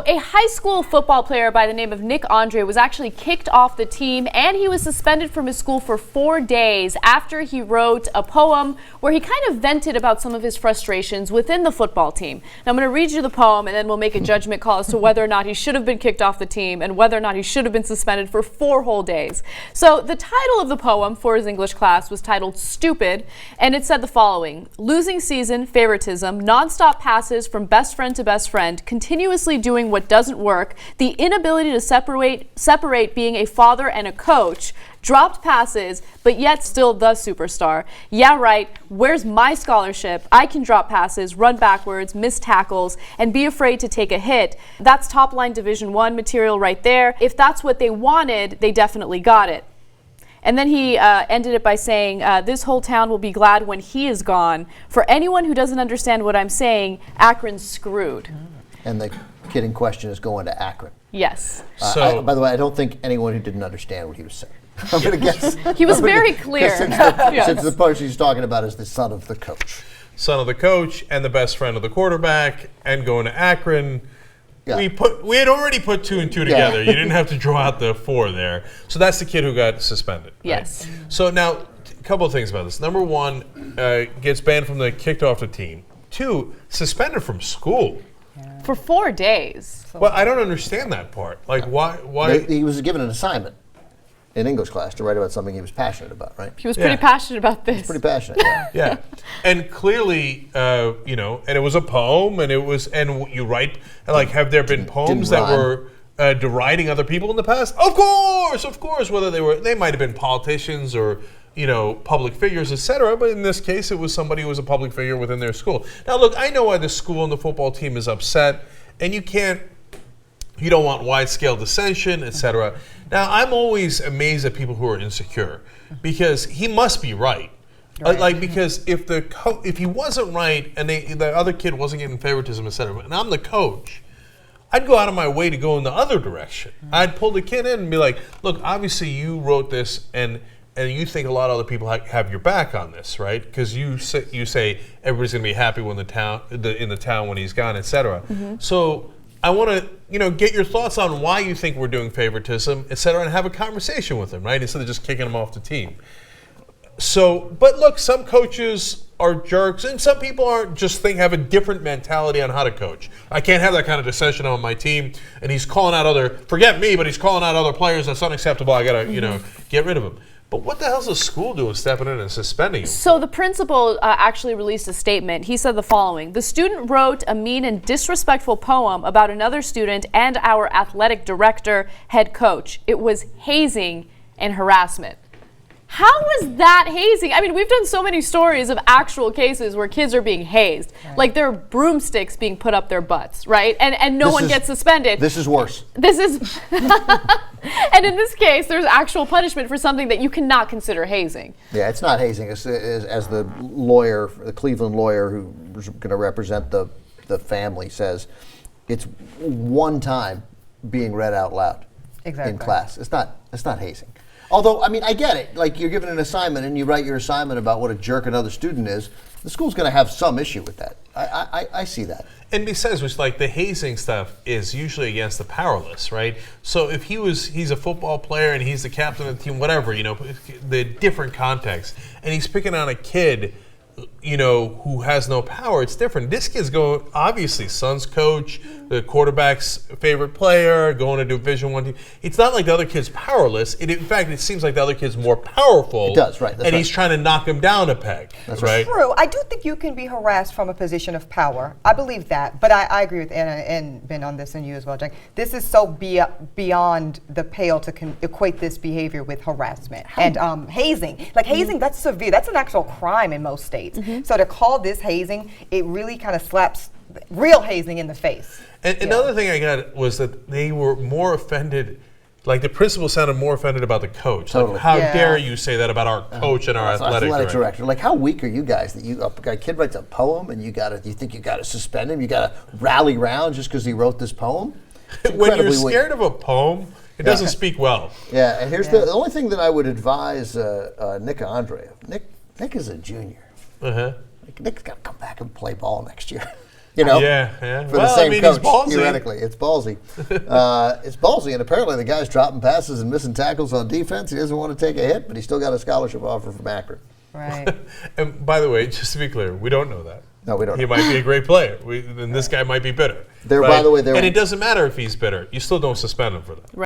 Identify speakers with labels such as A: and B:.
A: a high school football player by the name of Nick Andre was actually kicked off the team, and he was suspended from his school for 4 days after he wrote a poem where he kind of vented about some of his frustrations within the football team. Now, I'm going to read you the poem, and then we'll make a judgment call as to whether or not he should have been kicked off the team and whether or not he should have been suspended for 4 whole days. So the title of the poem for his English class was titled Stupid, and it said the following: losing season, favoritism, nonstop passes from best friend to best friend, continuously doing what doesn't work, the inability to separate being a father and a coach, dropped passes, but yet still the superstar. Yeah, right, where's my scholarship? I can drop passes, run backwards, miss tackles, and be afraid to take a hit. That's top-line Division I material right there. If that's what they wanted, they definitely got it. And then he ended it by saying, this whole town will be glad when he is gone. For anyone who doesn't understand what I'm saying, Akron's screwed.
B: And the kid in question is going to Akron.
A: Yes.
B: By the way, I don't think anyone who didn't understand what he was saying. I'm going to guess.
A: He was very clear.
B: Since the person he's talking about is the son of the coach.
C: Son of the coach and the best friend of the quarterback and going to Akron. Yeah. We had already put 2 and 2 together. You didn't have to draw out the 4 there. So that's the kid who got suspended.
A: Yes.
C: Right? So now, a couple of things about this. Number 1, gets banned from kicked off the team. 2, suspended from school.
A: Yeah. For 4 days.
C: Well, I don't understand that part. Like, why?
B: He was given an assignment in English class to write about something he was passionate about, right?
A: He was pretty passionate about this.
B: He was pretty passionate, yeah.
C: Yeah. And clearly, and it was a poem, and you write, like, have there been poems that were deriding other people in the past? Of course, whether they might have been politicians or, public figures, etc. But in this case, it was somebody who was a public figure within their school. Now, look, I know why the school and the football team is upset, and you don't want wide-scale dissension, etc. Now, I'm always amazed at people who are insecure because he must be right. Because if he wasn't right and the other kid wasn't getting favoritism, etc., and I'm the coach, I'd go out of my way to go in the other direction. I'd pull the kid in and be like, look, obviously you wrote this and you think a lot of other people have your back on this, right? Because you say everybody's going to be happy when in the town when he's gone, etc. Mm-hmm. So I want to, get your thoughts on why you think we're doing favoritism, et cetera, and have a conversation with him, right? Instead of just kicking him off the team. So, but look, some coaches are jerks, and some people have a different mentality on how to coach. I can't have that kind of dissension on my team, and he's calling out forget me, but he's calling out other players. That's unacceptable. I got to, get rid of him. But what the hell's the school doing stepping in and suspending him?
A: So the principal actually released a statement. He said the following: the student wrote a mean and disrespectful poem about another student and our athletic director, head coach. It was hazing and harassment. How was that hazing? I mean, we've done so many stories of actual cases where kids are being hazed. Right. Like there are broomsticks being put up their butts, right? And no one gets suspended.
B: This is worse.
A: This is... And in this case, there's actual punishment for something that you cannot consider hazing.
B: Yeah, it's not hazing. As the lawyer, the Cleveland lawyer who's going to represent the family says, it's one time being read out loud in class. It's not hazing. Although, I mean, I get it. Like, you're given an assignment and you write your assignment about what a jerk another student is. The school's going to have some issue with that. I see that.
C: And besides which, like, the hazing stuff is usually against the powerless, right? So if he's a football player and he's the captain of the team, whatever, the different context, and he's picking on a kid, who has no power, it's different. This kid's going, obviously, son's coach, the quarterback's favorite player, going to Division I team. It's not like the other kid's powerless. In fact, it seems like the other kid's more powerful.
B: It does, right.
C: He's trying to knock him down a peg.
B: That's
C: right.
D: True. I do think you can be harassed from a position of power. I believe that. But I agree with Anna and Ben on this, and you as well, Jack. This is so beyond the pale to equate this behavior with harassment and hazing. Like hazing, that's severe. That's an actual crime in most states. Mm-hmm. So to call this hazing, it really kind of slaps real hazing in the face.
C: And another thing I got was that they were more offended, like the principal sounded more offended about the coach.
B: Totally.
C: Like, how dare you say that about our coach and our athletic director?
B: Like, how weak are you guys that a kid writes a poem and you think you got to suspend him? You got to rally round just because he wrote this poem?
C: When you're scared of a poem, it doesn't speak well.
B: Yeah, and here's the only thing that I would advise Nick Andre. Nick is a junior.
C: Uh-huh.
B: Nick's got to come back and play ball next year. You know,
C: Yeah.
B: for
C: Well,
B: the same
C: he's
B: coach.
C: ballsy.
B: Theoretically, it's ballsy. It's ballsy, and apparently the guy's dropping passes and missing tackles on defense. He doesn't want to take a hit, but he's still got a scholarship offer from Akron.
D: Right.
C: And by the way, just to be clear, we don't know that.
B: No, we don't.
C: He might be a great player, and this guy might be bitter.
B: By the way,
C: and it doesn't matter if he's bitter. You still don't suspend him for that.